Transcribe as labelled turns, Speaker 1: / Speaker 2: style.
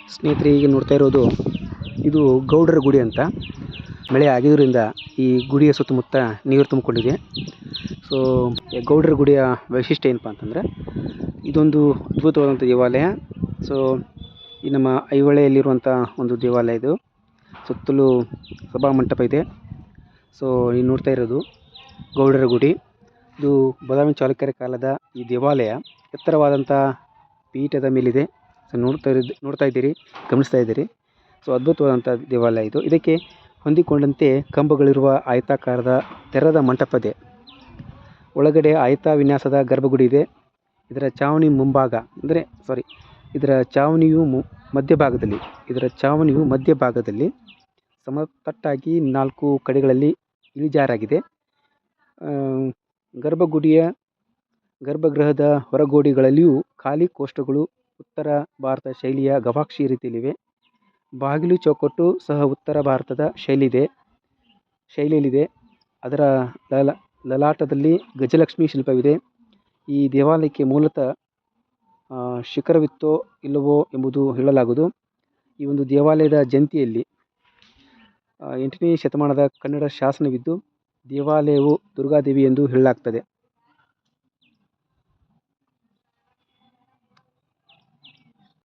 Speaker 1: ಸ್ನೇಹಿತರೆ, ಈಗ ನೋಡ್ತಾ ಇರೋದು ಇದು ಗೌಡರ ಗುಡಿ ಅಂತ. ಮಳೆ ಆಗಿದ್ದರಿಂದ ಈ ಗುಡಿಯ ಸುತ್ತಮುತ್ತ ನೀರು ತುಂಬಿಕೊಂಡಿದೆ. ಸೊ ಗೌಡರ ಗುಡಿಯ ವೈಶಿಷ್ಟ್ಯ ಏನಪ್ಪ ಅಂತಂದರೆ, ಇದೊಂದು ಅದ್ಭುತವಾದಂಥ ದೇವಾಲಯ. ಸೊ ಈ ನಮ್ಮ ಐಹೊಳೆಯಲ್ಲಿರುವಂಥ ಒಂದು ದೇವಾಲಯ ಇದು. ಸುತ್ತಲೂ ಸಭಾಮಂಟಪ ಇದೆ. ಸೊ ನೀವು ನೋಡ್ತಾ ಇರೋದು ಗೌಡರ ಗುಡಿ. ಇದು ಬಾದಾಮಿ ಚಾಲುಕ್ಯರ ಕಾಲದ ಈ ದೇವಾಲಯ ಎತ್ತರವಾದಂಥ ಪೀಠದ ಮೇಲಿದೆ. ಸೊ ನೋಡ್ತಾ ಇದ್ದೀರಿ, ಗಮನಿಸ್ತಾ ಇದ್ದೀರಿ. ಸೊ ಅದ್ಭುತವಾದಂಥ ದೇವಾಲಯ ಇದು. ಇದಕ್ಕೆ ಹೊಂದಿಕೊಂಡಂತೆ ಕಂಬಗಳಿರುವ ಆಯತಾಕಾರದ ತೆರೆದ ಮಂಟಪ ಇದೆ. ಒಳಗಡೆ ಆಯತ ವಿನ್ಯಾಸದ ಗರ್ಭಗುಡಿ ಇದೆ. ಇದರ ಚಾವಣಿ ಚಾವಣಿಯು ಮಧ್ಯಭಾಗದಲ್ಲಿ ಸಮತಟ್ಟಾಗಿ 4 ಕಡೆಗಳಲ್ಲಿ ಇಳಿಜಾರಾಗಿದೆ. ಗರ್ಭಗೃಹದ ಹೊರಗೋಡೆಗಳಲ್ಲಿಯೂ ಖಾಲಿ ಕೋಷ್ಟಕಗಳು ಉತ್ತರ ಭಾರತ ಶೈಲಿಯ ಗವಾಕ್ಷಿ ರೀತಿಯಲ್ಲಿವೆ. ಬಾಗಿಲು ಚೌಕಟ್ಟು ಸಹ ಉತ್ತರ ಭಾರತದ ಶೈಲಿಯಲ್ಲಿದೆ. ಅದರ ಲಲಾಟದಲ್ಲಿ ಗಜಲಕ್ಷ್ಮಿ ಶಿಲ್ಪವಿದೆ. ಈ ದೇವಾಲಯಕ್ಕೆ ಮೂಲತಃ ಶಿಖರವಿತ್ತೋ ಇಲ್ಲವೋ ಎಂಬುದು ಹೇಳಲಾಗದು. ಈ ಒಂದು ದೇವಾಲಯದ ಜಂತಿಯಲ್ಲಿ 8ನೇ ಶತಮಾನದ ಕನ್ನಡ ಶಾಸನವಿದ್ದು, ದೇವಾಲಯವು ದುರ್ಗಾದೇವಿ ಎಂದು ಹೇಳಲಾಗ್ತದೆ.